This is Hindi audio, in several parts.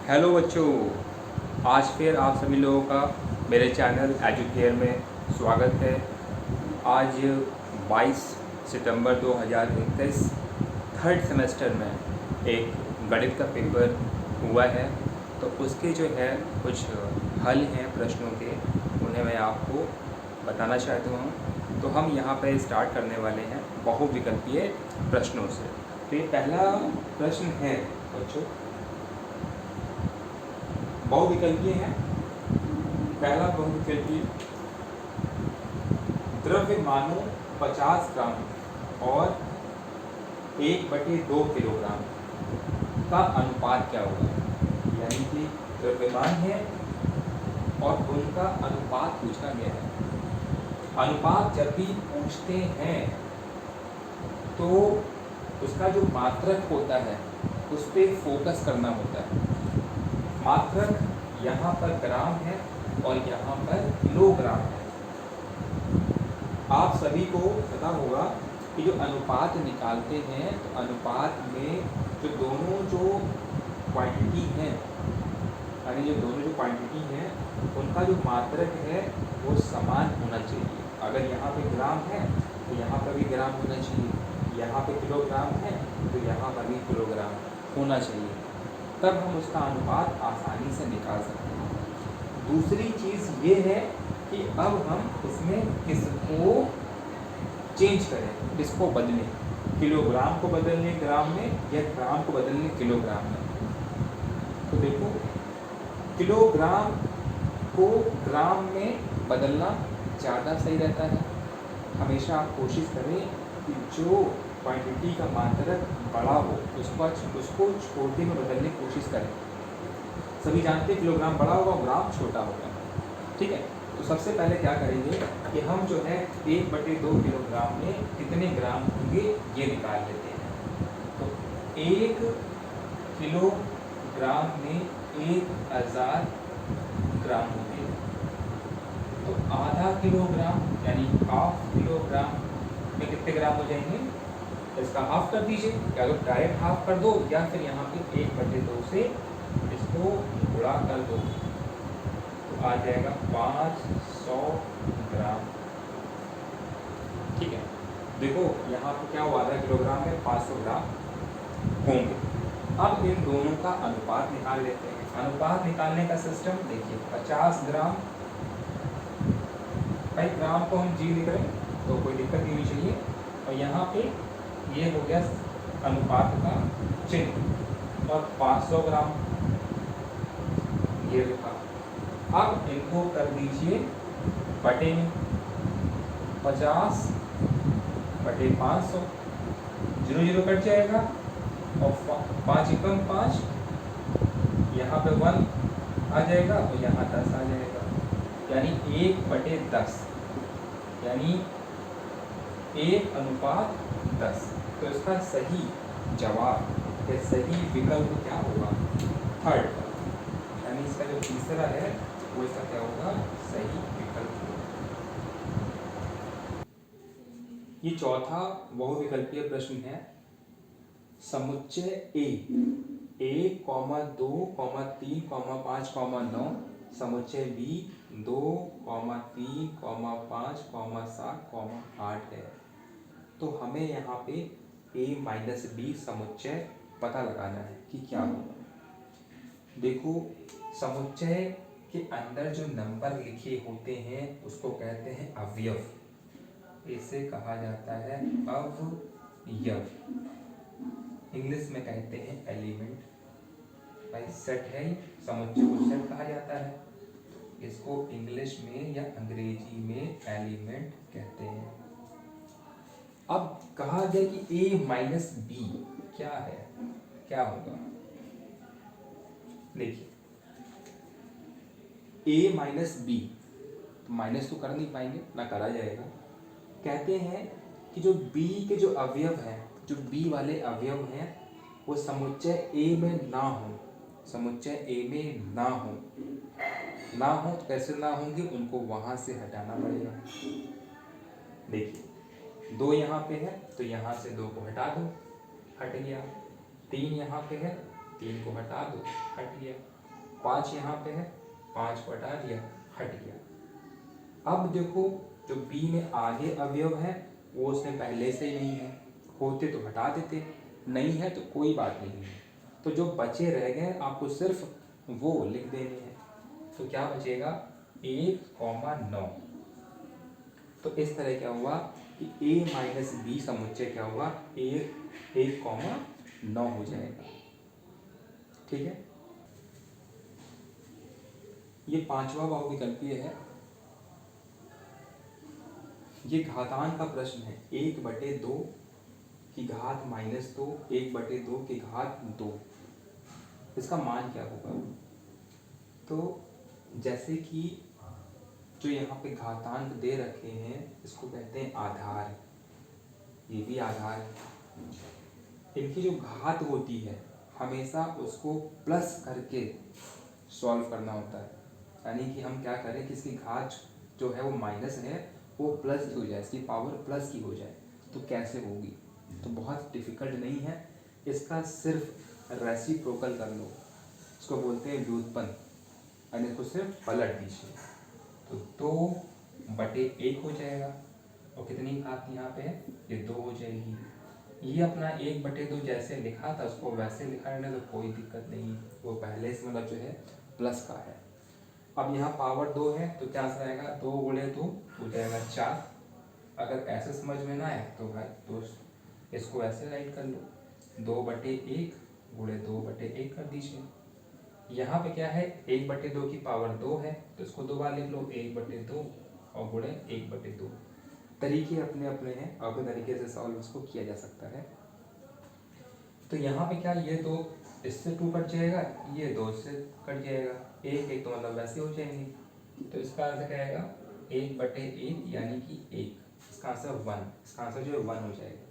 हेलो बच्चों, आज फिर आप सभी लोगों का मेरे चैनल एजुकेयर में स्वागत है। आज 22 सितंबर 2021 थर्ड सेमेस्टर में एक गणित का पेपर हुआ है, तो उसके जो है कुछ हल हैं प्रश्नों के, उन्हें मैं आपको बताना चाहता हूँ। तो हम यहाँ पे स्टार्ट करने वाले हैं बहुविकल्पीय प्रश्नों से। तो ये पहला प्रश्न है बच्चों, बहुविकल्पीय है। पहला बहुविकल्पीय, द्रव्यमानों 50 ग्राम और 1/2 किलोग्राम का अनुपात क्या होगा। यानी कि द्रव्यमान है और उनका अनुपात पूछा गया है। अनुपात जब भी पूछते हैं तो उसका जो मात्रक होता है उस पर फोकस करना होता है। मात्रक यहाँ पर ग्राम है और यहाँ पर किलोग्राम है। आप सभी को पता होगा कि जो अनुपात निकालते हैं तो अनुपात में जो दोनों जो क्वांटिटी हैं, यानी जो दोनों जो क्वांटिटी हैं उनका जो मात्रक है वो समान होना चाहिए। अगर यहाँ पे ग्राम है तो यहाँ पर भी ग्राम होना चाहिए, यहाँ पे किलोग्राम है तो यहाँ पर भी किलोग्राम होना चाहिए, तब हम उसका अनुपात आसानी से निकाल सकते हैं। दूसरी चीज़ ये है कि अब हम इसमें किसको चेंज करें, किसको बदलें, किलोग्राम को बदलने ग्राम में या ग्राम को बदलने किलोग्राम में। तो देखो, किलोग्राम को ग्राम में बदलना ज़्यादा सही रहता है। हमेशा आप कोशिश करें कि जो क्वांटिटी का मात्रक बड़ा हो उसको छोटे में बदलने की कोशिश करें। सभी जानते हैं किलोग्राम बड़ा होगा, ग्राम छोटा होगा, ठीक है। तो सबसे पहले क्या करेंगे कि हम जो है 1/2 किलोग्राम में कितने ग्राम होंगे ये निकाल लेते हैं। तो 1 किलोग्राम में 1000 ग्राम होंगे। तो आधा किलोग्राम यानी हाफ किलोग्राम में कितने ग्राम हो जाएंगे, इसका हाफ कर दीजिए, या तो डायरेक्ट हाफ कर दो या फिर यहाँ पे 1/2 से इसको गुणा कर दो, तो आ जाएगा 500 ग्राम, ठीक है। देखो यहाँ पे क्या हुआ, आधा किलोग्राम में 500 ग्राम होंगे। अब इन दोनों का अनुपात निकाल लेते हैं। अनुपात निकालने का सिस्टम देखिए, 50 ग्राम, भाई ग्राम को हम जी लिख रहे हैं तो कोई दिक्कत नहीं होनी चाहिए, और यहाँ पे ये हो गया अनुपात का चिन्ह, और 500 ग्राम ये लिखा। अब इनको कर दीजिए बटे में, 50 बटे 500, 0 0 कट जाएगा और 5 एकम 5, यहाँ पे 1 आ जाएगा और यहाँ 10 आ जाएगा, यानी 1/10, यानी 1:10। तो इसका सही जवाब या सही विकल्प क्या होगा, थर्ड, यानी इसका जो तीसरा है वो इसका क्या होगा, सही विकल्प होगा। ये चौथा बहुविकल्पीय प्रश्न है। समुच्चय ए 1, 2, 3, 5, 9, समुच्चय बी 2, 3, 5, 7, 8 है। तो हमें यहाँ पे a-b समुच्चय पता लगाना है कि क्या होगा। देखो, समुच्चय के अंदर जो नंबर लिखे होते हैं उसको कहते हैं अवयव, इसे कहा जाता है अवयव, इंग्लिश में कहते हैं एलिमेंट। भाई सेट है, समुच्चय को सेट कहा जाता है, इसको इंग्लिश में या अंग्रेजी में एलिमेंट कहते हैं। अब कहा गया कि a-b क्या है, क्या होगा। देखिए, a-b, तो माइनस तो कर नहीं पाएंगे, ना करा जाएगा। कहते हैं कि जो b के जो अवयव हैं, जो b वाले अवयव हैं वो समुच्चय a में ना हो, समुच्चय a में ना हो, ना हो तो कैसे ना होंगे, उनको वहां से हटाना पड़ेगा। देखिए, 2 यहाँ पे है तो यहाँ से 2 को हटा दो, हट गया। 3 यहाँ पे है, 3 को हटा दो, हट गया। 5 यहाँ पे है, 5 को हटा दिया, हट गया। अब देखो जो b में आगे अवयव है वो उसने पहले से ही नहीं है, होते तो हटा देते, नहीं है तो कोई बात नहीं है। तो जो बचे रह गए आपको सिर्फ वो लिख देने हैं। तो क्या बचेगा 1,9। तो इस तरह क्या हुआ कि a माइनस बी समुच्चय क्या हुआ 1,9 हो जाएगा। ठीक है, ये 5वां बहुविकल्पीय है। ये घातांक का प्रश्न है, 1/2 की घात -2, 1/2 की घात 2, इसका मान क्या होगा। तो जैसे कि जो यहाँ पे घातांक दे रखे हैं इसको कहते हैं आधार, ये भी आधार है। इनकी जो घात होती है हमेशा उसको प्लस करके सॉल्व करना होता है, यानी कि हम क्या करें कि इसकी घात जो है वो माइनस है वो प्लस की हो जाए, इसकी पावर प्लस की हो जाए। तो कैसे होगी, तो बहुत डिफिकल्ट नहीं है, इसका सिर्फ रेसिप्रोकल कर लो, इसको बोलते हैं व्युत्पन्न, यानी इसको सिर्फ पलट दीजिए। तो 2/1 हो जाएगा, और कितनी घात यहाँ पे है, ये 2 हो जाएगी। ये अपना 1/2 जैसे लिखा था उसको वैसे लिखा है तो कोई दिक्कत नहीं, वो पहले से मतलब जो है प्लस का है। अब यहाँ पावर 2 है तो क्या आएगा, 2 × 2 हो जाएगा 4। अगर ऐसे समझ में ना आए तो भाई दोस्त इसको ऐसे राइट कर लो, 2/1 × 2/1 कर दीजिए। यहाँ पे क्या है 1/2 की पावर 2 है तो इसको 2 बार लिख लो, 1/2 और गुणे 1/2। तरीके अपने अपने हैं, अपने तरीके से सॉल्व इसको किया जा सकता है। तो यहाँ पे क्या, ये 2 इससे 2 कट जाएगा, ये 2 से कट जाएगा, 1 तो मतलब वैसे हो जाएंगे। तो इसका आंसर क्या आएगा 1/1 यानी कि 1, इसका आंसर 1, इसका आंसर जो है 1 हो जाएगा।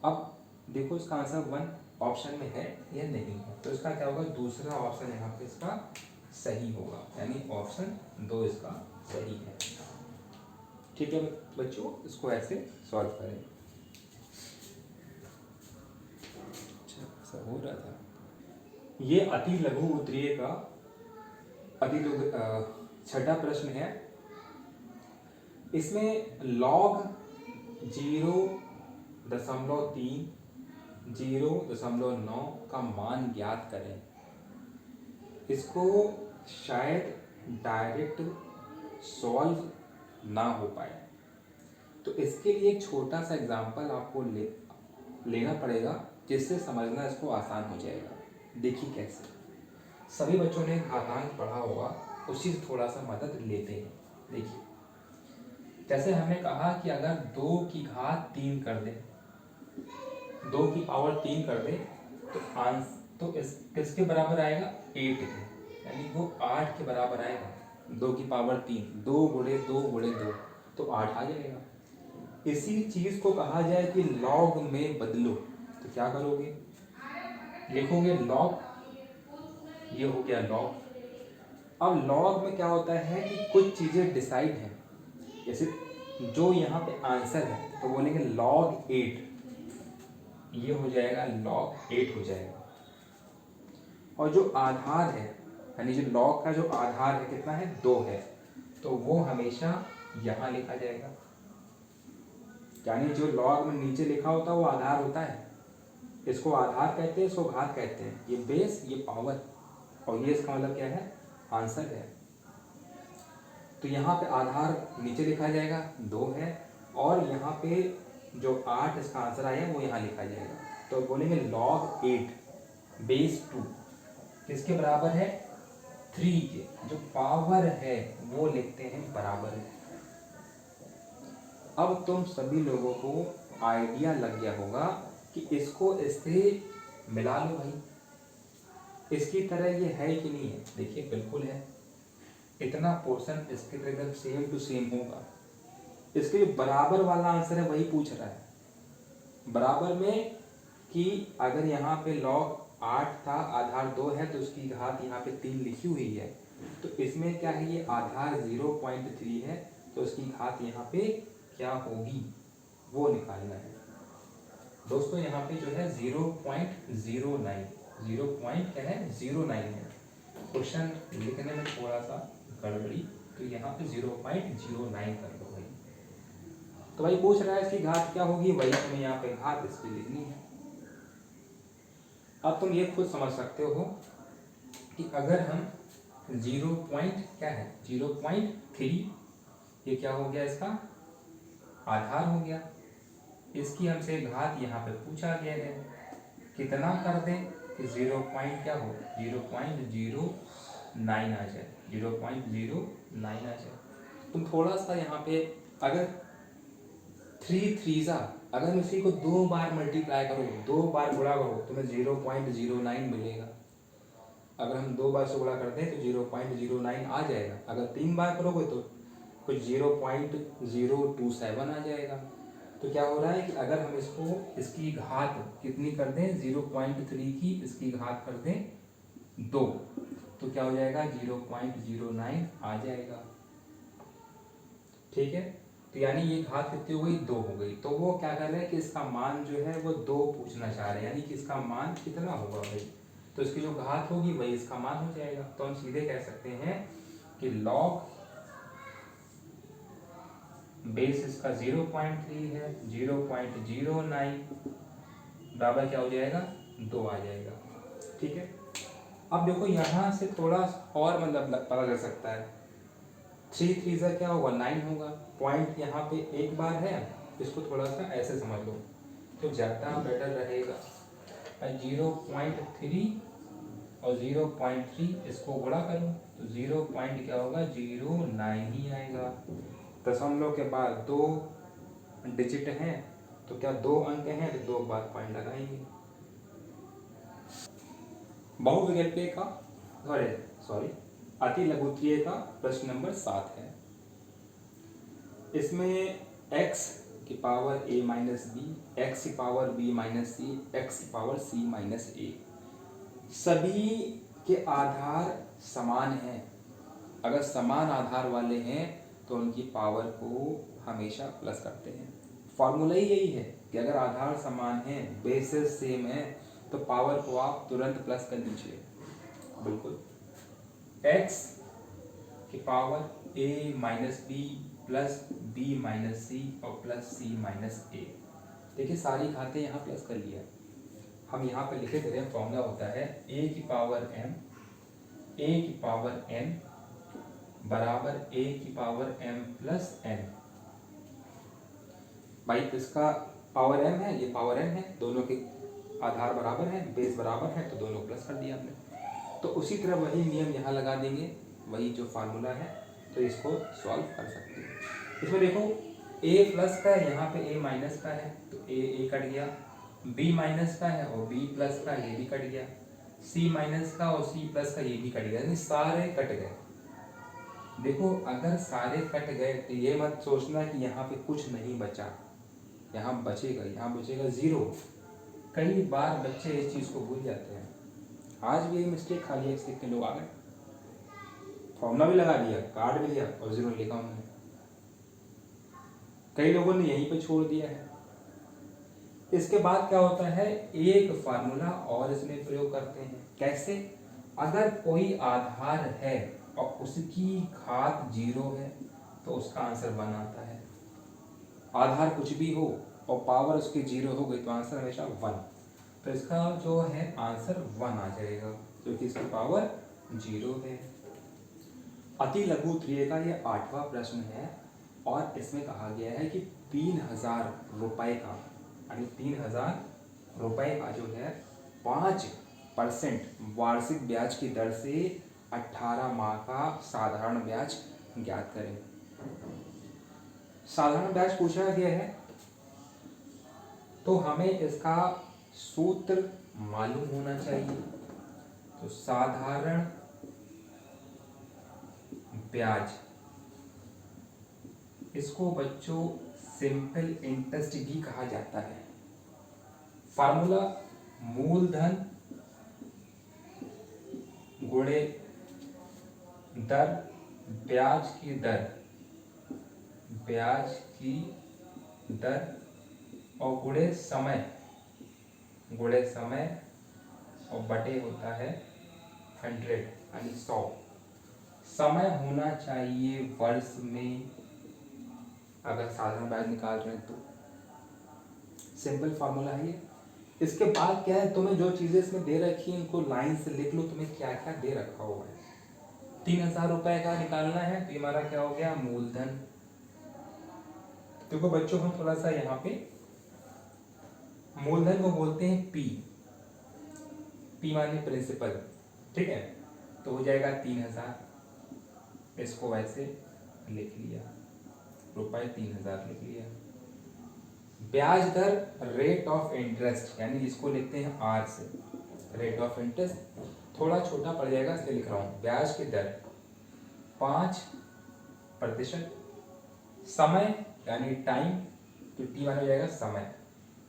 अब देखो इसका आंसर 1 ऑप्शन में है या नहीं है, तो इसका क्या होगा, दूसरा ऑप्शन यहाँ पे इसका सही होगा, यानी ऑप्शन 2 इसका सही है। ठीक है बच्चों, इसको ऐसे सॉल्व करें। अच्छा ऐसा हो रहा था। ये अति लघु उत्तरीय का छठा प्रश्न है। इसमें log 0.3 0.9 का मान ज्ञात करें। इसको शायद डायरेक्ट सॉल्व ना हो पाए, तो इसके लिए एक छोटा सा एग्जांपल आपको लेना पड़ेगा जिससे समझना इसको आसान हो जाएगा। देखिए कैसे, सभी बच्चों ने घातांक पढ़ा होगा, उसी से थोड़ा सा मदद लेते हैं। देखिए जैसे हमने कहा कि अगर 2 की घात 3 कर दे, 2 की पावर 3 कर दे तो किसके बराबर आएगा 8 के, यानी वो 8 के बराबर आएगा। 2 की पावर 3, 2 × 2 × 2 तो 8 आ जाएगा। इसी चीज को कहा जाए कि लॉग में बदलो, तो क्या करोगे, लिखोगे लॉग, ये हो गया लॉग। अब लॉग में क्या होता है कि कुछ चीजें डिसाइड हैं, जैसे जो यहाँ पे आंसर है तो बोलेंगे log 8, ये हो जाएगा log 8 हो जाएगा। और जो आधार है, यानी जो log का जो आधार है कितना है 2 है, तो वो हमेशा यहाँ लिखा जाएगा। यानी जो log में नीचे लिखा होता है वो आधार होता है, इसको आधार कहते हैं, इसको घात कहते हैं। ये बेस, ये पावर, और ये इसका मतलब क्या है आंसर है। तो यहाँ पे आधार नीचे लिखा जाएगा 2 है, और यहाँ पे जो 8 इसका आंसर आया वो यहाँ लिखा जाएगा। तो बोलेंगे log 8 बेस 2 किसके बराबर है 3 के, जो पावर है वो लिखते हैं बराबर है। अब तुम सभी लोगों को आइडिया लग गया होगा कि इसको इससे मिला लो भाई, इसकी तरह ये है कि नहीं है। देखिए बिल्कुल है, इतना पोर्शन इसके एकदम सेम टू सेम होगा। इसके जो बराबर वाला आंसर है वही पूछ रहा है बराबर में, कि अगर यहाँ पे log 8 था, आधार 2 है, तो उसकी घात यहाँ पे 3 लिखी हुई है, तो इसमें क्या है ये आधार 0.3 है, तो उसकी घात यहाँ पे क्या होगी वो निकालना है। दोस्तों यहाँ पे जो है 0.09 0.09 है। क्वेश्चन लिखने में थोड़ा सा गड़बड़ी, तो यहाँ पे 0.09 कर दो भाई। तो भाई पूछ रहा है इसकी घात क्या होगी, वही हमें यहाँ पे घात इसकी लिखनी है। अब तुम ये खुद समझ सकते हो कि अगर हम 0.3, ये क्या हो गया, इसका आधार हो गया। इसकी हमसे घात यहाँ पे पूछा गया है, कितना कर दें कि 0. क्या हो 0.09 आ जाए, 0.09 आ जाए। तुम थोड़ा सा यहाँ पे अगर 3 3 अगर इसी को 2 बार मल्टीप्लाई करो, 2 बार गुणा करो, तुम्हें 0.09 मिलेगा। अगर हम 2 बार से गुणा करते हैं तो 0.09 आ जाएगा। अगर 3 बार करोगे तो कुछ 0.027 आ जाएगा। तो क्या हो रहा है कि अगर हम इसकी घात कितनी कर दें, 0.3 की इसकी घात कर दें 2, तो क्या हो जाएगा 0.09 आ जाएगा। ठीक है, तो यानी ये घात कितनी हो गई, 2 हो गई। तो वो क्या कर रहे हैं कि इसका मान जो है वो 2 पूछना चाह रहे हैं, यानी कि इसका मान कितना होगा भाई, तो इसकी जो घात होगी वही इसका मान हो जाएगा। तो हम सीधे कह सकते हैं कि log बेस इसका 0.3 है, 0.09 बराबर क्या हो जाएगा, 2 आ जाएगा। ठीक है, अब देखो यहाँ से थोड़ा और मतलब पता चल सकता है। 3 3 क्या होगा, 9 होगा। पॉइंट यहाँ पे एक बार है, इसको थोड़ा सा ऐसे समझ लो तो ज़्यादा बेटर रहेगा। 0.3 और 0.3 इसको गुणा करूँ तो 0. क्या होगा 0.9 ही आएगा। दशमलव के बाद 2 डिजिट हैं तो क्या 2 अंक हैं, तो 2 बार पॉइंट लगाएंगे। बहुविकल्पीय का सॉरी अति लघुत्रीय का प्रश्न नंबर 7 है। इसमें x की power a minus b, x की power b minus c, x की पावर c माइनस ए, सभी के आधार समान हैं। अगर समान आधार वाले हैं तो उनकी पावर को हमेशा प्लस करते हैं। फॉर्मूला ही यही है कि अगर आधार समान है, बेसिस सेम है, तो पावर को आप तुरंत प्लस कर दीजिए। बिल्कुल, x की power a minus B plus b minus C और प्लस c माइनस ए। देखिए सारी घातें यहाँ प्लस कर लिया। हम यहाँ पे लिखे दे रहे हैं, फॉर्मूला होता है a की पावर m बराबर a की पावर m प्लस n। भाई इसका पावर m है, ये पावर n है, दोनों के आधार बराबर है, बेस बराबर है, तो दोनों प्लस कर दिया हमने। तो उसी तरह वही नियम यहाँ लगा देंगे, वही जो फार्मूला है, तो इसको सॉल्व कर सकते हैं। इसमें देखो a प्लस का है, यहाँ पे a माइनस का है तो a कट गया, b माइनस का है और b प्लस का, ये भी कट गया, c माइनस का और c प्लस का ये भी कट गया, यानी सारे कट गए। देखो अगर सारे कट गए तो ये मत सोचना कि यहाँ पे कुछ नहीं बचा, यहाँ बचेगा 0। कई बार बच्चे इस चीज़ को भूल जाते हैं। आज भी ये मिस्टेक खाली एक सीख के लोग आ गए, फॉर्मूला भी लगा दिया, काट भी लिया और 0 लिखा उन्होंने। कई लोगों ने यहीं पे छोड़ दिया है। इसके बाद क्या होता है, एक फार्मूला और इसमें प्रयोग करते हैं। कैसे, अगर कोई आधार है और उसकी घात 0 है तो उसका आंसर 1 आता है। आधार कुछ भी हो और पावर उसकी 0 हो गई तो आंसर हमेशा 1। तो इसका जो है आंसर 1 आ जाएगा, क्योंकि इसकी पावर 0 है। अति लघु त्रिय का ये 8वां प्रश्न है और इसमें कहा गया है कि 3000 रुपये का, यानी 3000 रुपये का जो है 5% वार्षिक ब्याज की दर से 18 माह का साधारण ब्याज ज्ञात करें। साधारण ब्याज पूछा गया है तो हमें इसका सूत्र मालूम होना चाहिए। तो साधारण ब्याज, इसको बच्चों सिंपल इंटरेस्ट भी कहा जाता है। फार्मूला मूलधन गुणे दर, ब्याज की दर और गुणे समय और बटे होता है 100 यानी 100। समय होना चाहिए वर्ष में, अगर साधारण ब्याज निकाल रहे हैं तो। सिंपल फार्मूला है ये। इसके बाद क्या है, तुम्हें जो चीज़ें इसमें दे रखी हैं उनको लाइन से लिख लो, तुम्हें क्या क्या दे रखा हुआ है। 3000 रुपए का निकालना है, तो ये हमारा क्या हो गया, मूलधन। देखो बच्चों, हम थोड़ा सा यहाँ पे मूलधन को बोलते हैं पी। पी माने प्रिंसिपल, ठीक है। तो हो जाएगा 3000, इसको वैसे लिख लिया, रुपए 3000 लिख लिया। ब्याज दर रेट ऑफ इंटरेस्ट, यानी जिसको लिखते हैं आर से, रेट ऑफ इंटरेस्ट थोड़ा छोटा पड़ जाएगा इसलिए लिख रहा हूँ। ब्याज की दर 5%। समय यानी टाइम, तो टी मान हो जाएगा समय।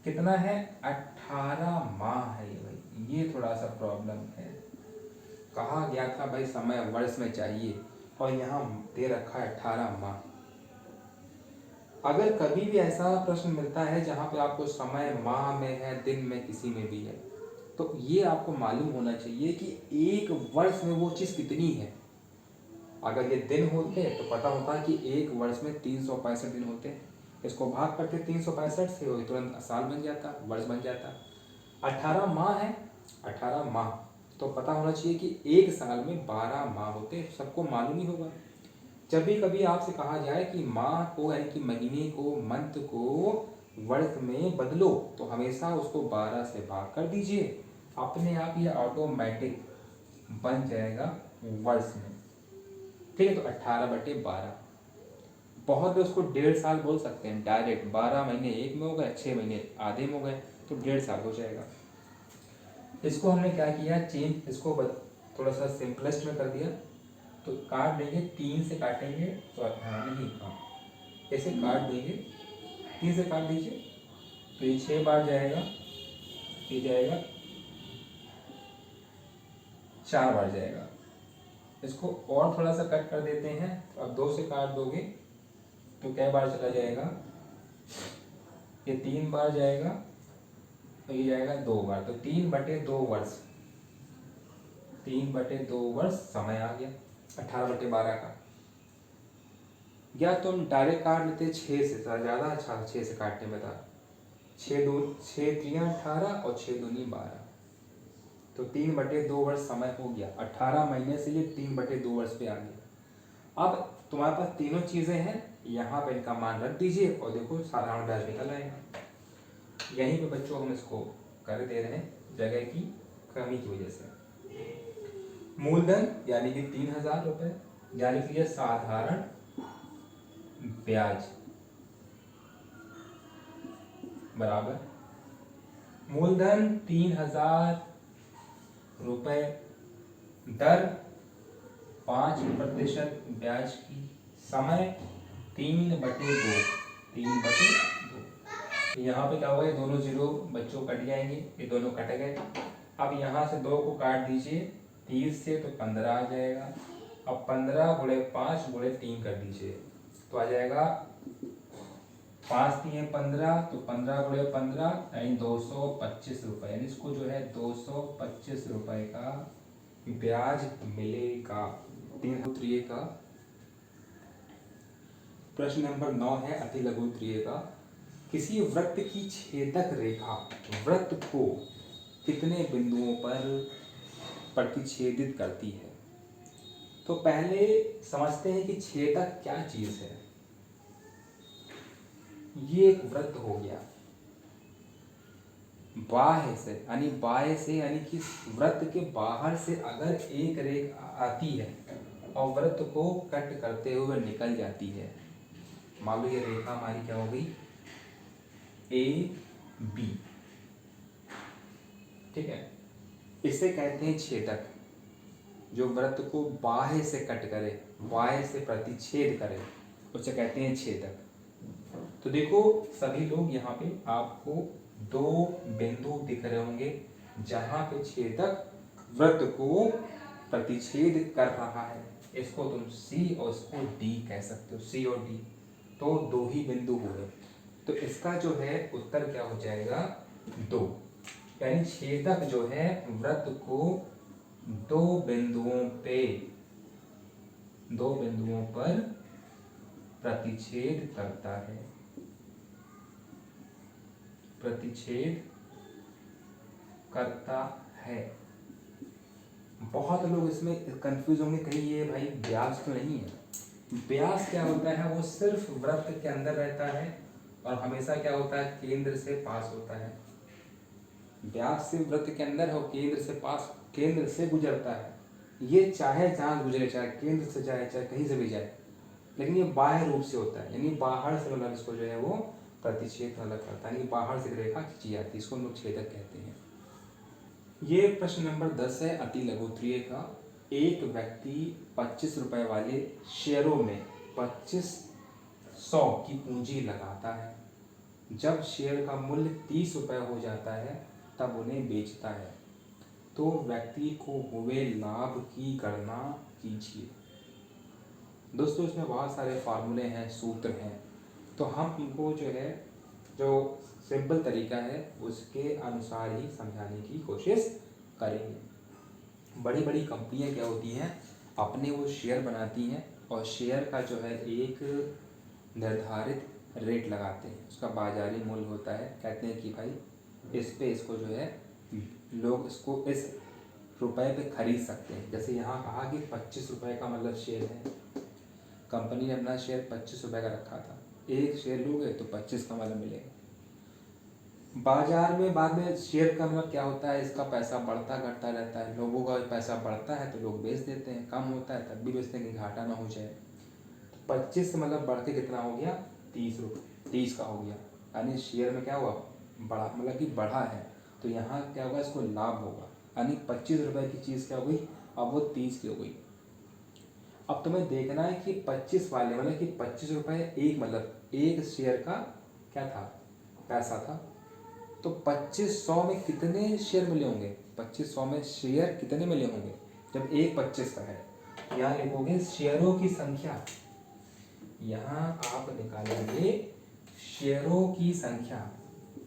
कितना है, 18 माह है ये भाई, ये थोड़ा सा प्रॉब्लम है। कहा गया था भाई समय वर्ष में चाहिए, और यहाँ दे रखा है 18 माह। अगर कभी भी ऐसा प्रश्न मिलता है जहाँ पे आपको समय माह में है, दिन में, किसी में भी है, तो ये आपको मालूम होना चाहिए कि एक वर्ष में वो चीज़ कितनी है। अगर ये दिन होते तो पता होता कि एक वर्ष में 365 दिन होते हैं, इसको भाग करके 365 से हो तुरंत साल बन जाता, वर्ष बन जाता। 18 माह है, 18 माह, तो पता होना चाहिए कि एक साल में 12 माह होते हैं, सबको मालूम ही होगा। जब भी कभी आपसे कहा जाए कि माह को यानी कि महीने को, मंथ को वर्ष में बदलो, तो हमेशा उसको 12 से भाग कर दीजिए, अपने आप ये ऑटोमेटिक बन जाएगा वर्ष में, ठीक है। तो 18/12। बहुत लोग उसको 1.5 साल बोल सकते हैं डायरेक्ट, 12 महीने एक में हो गए, 6 महीने आधे में हो गए, तो 1.5 साल हो जाएगा। इसको हमने क्या किया, चेंज, इसको थोड़ा सा सिंपलेस्ट में कर दिया। तो काट देंगे, 3 से काटेंगे तो नहीं, ऐसे काट देंगे, 3 से काट दीजिए तो ये 6 बार जाएगा, ये जाएगा 4 बार जाएगा। इसको और थोड़ा सा कट कर देते हैं, तो अब 2 से काट दोगे तो क्या बार चला जाएगा, ये 3 बार जाएगा, तो ये जाएगा 2 बार, तो 3/2 वर्ष, 3/2 वर्ष समय आ गया 18/12 का। या तुम डायरेक्ट काट लेते 6 से, ज़्यादा अच्छा 6 से काटने में था। 6 3 18 और 6 दूनी 12, तो 3/2 वर्ष समय हो गया। 18 महीने से ये 3/2 वर्ष पे आ गया। अब तुम्हारे पास तीनों चीज़ें हैं, यहाँ पे इनका मान रख दीजिए और देखो साधारण ब्याज निकल आएगा। यहीं पे बच्चों हम इसको कर दे रहे हैं जगह की कमी की वजह से। मूलधन यानी कि 3000 रुपये, यानी कि यह साधारण ब्याज बराबर मूलधन 3000 रुपये, दर 5% ब्याज की, समय 3/2, 3/2। यहाँ पे क्या होगा, ये दोनों जीरो बच्चों कट जाएंगे, ये दोनों कट गए। अब यहाँ से 2 को काट दीजिए 30 से, तो 15 आ जाएगा। अब 15 गुणे 5 गुणे 3 कर दीजिए, तो आ जाएगा 5 3 15, तो 15 गुणे 15 यानी 225 रुपये, यानी इसको जो है 225 रुपये का ब्याज मिलेगा। 3 का प्रश्न नंबर 9 है, अति लघु तृतीय का। किसी वृत्त की छेदक रेखा वृत्त को कितने बिंदुओं पर प्रतिच्छेदित करती है। तो पहले समझते हैं कि छेदक क्या चीज है। ये एक वृत्त हो गया, बाह्य से यानी कि वृत्त के बाहर से अगर एक रेखा आती है और वृत्त को कट करते हुए निकल जाती है, मान लो ये रेखा हमारी क्या हो गई, AB, ठीक है। इसे कहते हैं छेदक। जो वृत्त को बाह्य से कट करे, बाह्य से प्रतिच्छेद करे, उसे कहते हैं छेदक। तो देखो सभी लोग, यहाँ पे आपको 2 बिंदु दिख रहे होंगे जहां पे छेदक वृत्त को प्रतिच्छेद कर रहा है। इसको तुम C और इसको D कह सकते हो, C और D, तो 2 ही बिंदु हुए। तो इसका जो है उत्तर क्या हो जाएगा, 2। यानी छेदक जो है वृत्त को दो बिंदुओं पर प्रतिच्छेद करता है, प्रतिच्छेद करता है। बहुत लोग इसमें कंफ्यूज होंगे, कहीं ये भाई व्यास तो नहीं है। व्यास क्या होता है, वो सिर्फ वृत्त के अंदर रहता है और हमेशा क्या होता है, केंद्र से पास होता है। व्यास से वृत्त के अंदर है और केंद्र से गुजरता है। ये चाहे जहाँ गुजरे, चाहे केंद्र से जाए चाहे कहीं से भी जाए, लेकिन ये बाह्य रूप से होता है, यानी बाहर से मतलब इसको जो है वो प्रतिच्छेद मतलब करता है, यानी बाहर से रेखा खींची जाती है, इसको हम लोग छेदक कहते हैं। ये प्रश्न नंबर 10 है अति लघुत्तरीय का। एक व्यक्ति 25 रुपए वाले शेयरों में 2500 की पूंजी लगाता है। जब शेयर का मूल्य 30 रुपए हो जाता है तब उन्हें बेचता है, तो व्यक्ति को हुए लाभ की गणना कीजिए। दोस्तों इसमें बहुत सारे फार्मूले हैं, सूत्र हैं, तो हम इनको जो है जो सिंपल तरीका है उसके अनुसार ही समझाने की कोशिश करेंगे। बड़ी बड़ी कंपनियां क्या होती हैं, अपने वो शेयर बनाती हैं और शेयर का जो है एक निर्धारित रेट लगाते हैं, उसका बाजारी मूल्य होता है। कहते हैं कि भाई इस पे इसको जो है लोग इसको इस रुपए पे खरीद सकते हैं। जैसे यहाँ कहा कि 25 रुपए का मतलब शेयर है, कंपनी ने अपना शेयर 25 रुपए का रखा था, एक शेयर लोगे तो 25 का मतलब मिलेगा। बाजार में बाद में शेयर का मतलब क्या होता है, इसका पैसा बढ़ता घटता रहता है। लोगों का पैसा बढ़ता है तो लोग बेच देते हैं, कम होता है तब भी बेचते हैं कि घाटा ना हो जाए। 25 से मतलब बढ़ के कितना हो गया, 30 रुपये, 30 का हो गया, यानी शेयर में क्या हुआ, बढ़ा, मतलब कि बढ़ा है। तो यहाँ क्या होगा, इसको लाभ होगा, यानी 25 रुपये की चीज़ क्या हो गई, अब वो 30 की हो गई। अब तुम्हें देखना है कि 25 वाले मतलब कि 25 रुपये एक मतलब एक शेयर का क्या था, पैसा था। तो 2500 में कितने शेयर मिले होंगे, 2500 में शेयर कितने मिले होंगे जब एक 25 का है। यहाँ लिखोगे शेयरों की संख्या, यहाँ आप निकालेंगे शेयरों की संख्या,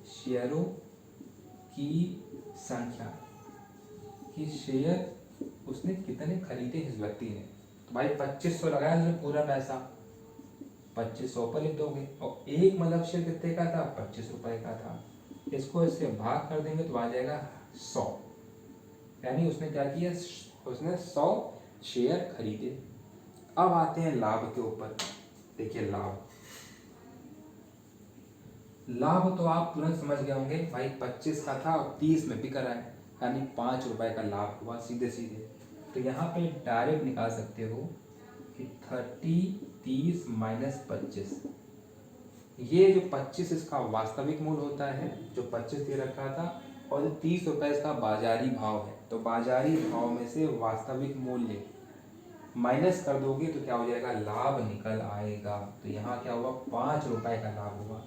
शेयरों की संख्या कि शेयर उसने कितने खरीदे इस व्यक्ति ने। तो भाई 2500 लगाया उसने पूरा पैसा, 2500 पर लिख दोगे और एक मतलब शेयर कितने का था, 25 रुपए का था। इसको इससे भाग कर देंगे तो आ जाएगा 100, यानी उसने क्या किया, उसने 100 शेयर खरीदे। अब आते हैं लाभ के ऊपर। देखिए लाभ तो आप तुरंत समझ गए होंगे भाई, 25 का था और 30 में बिक रहा है, यानी 5 रुपए का लाभ हुआ सीधे सीधे। तो यहाँ पे डायरेक्ट निकाल सकते हो कि 30 30 माइनस 25, ये जो 25 इसका वास्तविक मूल्य होता है जो 25 दे रखा था, और जो 30 रुपए इसका बाजारी भाव है। तो बाजारी भाव में से वास्तविक मूल्य माइनस कर दोगे तो क्या हो जाएगा, लाभ निकल आएगा। तो यहाँ क्या हुआ, 5 रुपए का लाभ हुआ।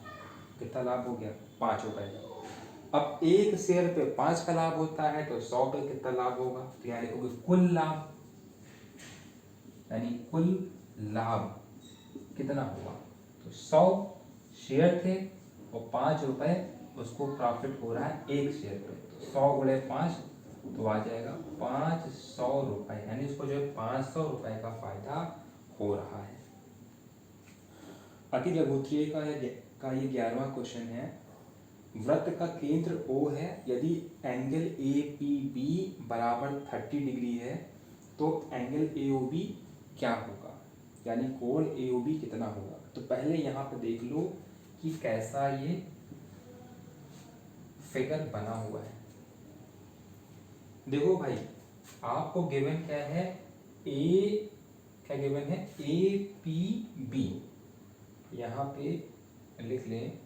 कितना लाभ हो गया, 5 रुपए का। अब एक शेयर पे 5 का लाभ होता है तो 100 पे कितना लाभ होगा, तो यहाँ लिखोगे कुल लाभ, यानी कुल लाभ कितना होगा। तो 100 शेयर थे और 5 रुपए उसको प्रॉफिट हो रहा है एक शेयर पे, तो 100 गुणे 5 तो आ जाएगा 500 रुपए, यानी उसको जो है 500 रुपए का फायदा हो रहा है। अति लघुत्तरीय का ये 11वां क्वेश्चन है। वृत्त का केंद्र O है, यदि एंगल APB बराबर 30 डिग्री है तो एंगल AOB क्या होगा, यानी कोण AOB कितना होगा। तो पहले यहाँ पे देख लो कि कैसा ये फिगर बना हुआ है। देखो भाई आपको गिवन क्या है, क्या गिवन है, APB, यहाँ पे लिख लें,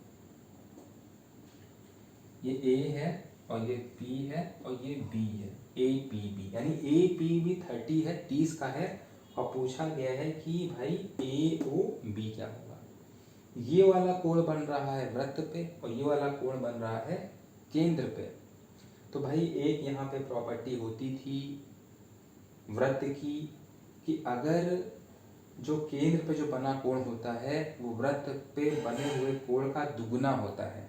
ये A है और ये P है और ये B है, APB, यानी APB 30 है, 30 का है, और पूछा गया है कि भाई AOB क्या होगा। ये वाला कोण बन रहा है वृत्त पे और ये वाला कोण बन रहा है केंद्र पे। तो भाई एक यहाँ पे प्रॉपर्टी होती थी वृत्त की कि अगर जो केंद्र पे जो बना कोण होता है वो वृत्त पे बने हुए कोण का दुगुना होता है।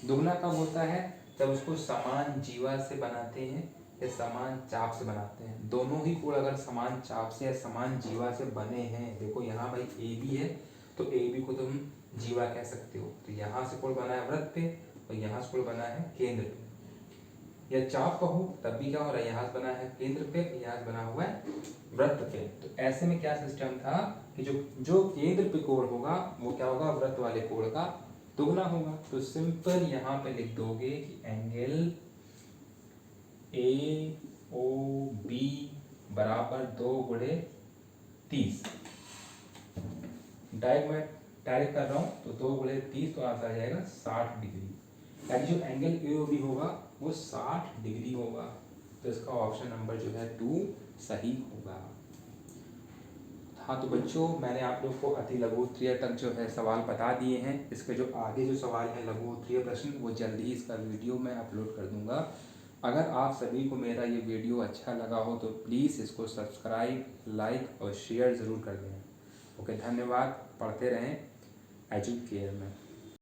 दुगुना कब होता है, जब उसको समान जीवा से बनाते हैं या समान चाप से बनाते हैं। दोनों ही कोण अगर समान चाप से या समान जीवा से बने हैं, देखो यहाँ भाई ए बी है तो ए बी को तुम जीवा कह सकते हो, तो यहाँ से कोण बना है वृत्त पे और यहाँ से कोण बना है केंद्र पे, या चाप कहो तब भी क्या हो रहा है, यहाँ से बना है केंद्र पे, यहाँ से बना हुआ है वृत्त पे। तो ऐसे में क्या सिस्टम था कि जो केंद्र पे कोण होगा वो क्या होगा, वृत्त वाले कोण का दुगना होगा। तो सिंपल यहाँ पे लिख दोगे कि एंगल ए ओ बी बराबर 2 गुणे 30। डायरेक्ट कर रहा हूँ तो 2 गुणे 30 तो आंसर आ जाएगा 60 डिग्री। यानी जो एंगल ए ओ बी होगा वो 60 डिग्री होगा। तो इसका ऑप्शन नंबर जो है 2 सही होगा। हाँ तो बच्चों, मैंने आप लोग को अति लघु उत्तरीय तक जो है सवाल बता दिए हैं। इसके जो आगे जो सवाल है लघु उत्तरीय प्रश्न, वो जल्दी ही इसका वीडियो मैं अपलोड कर दूंगा। अगर आप सभी को मेरा ये वीडियो अच्छा लगा हो तो प्लीज़ इसको सब्सक्राइब, लाइक और शेयर ज़रूर कर दें। ओके, धन्यवाद। पढ़ते रहें एजुकेयर में।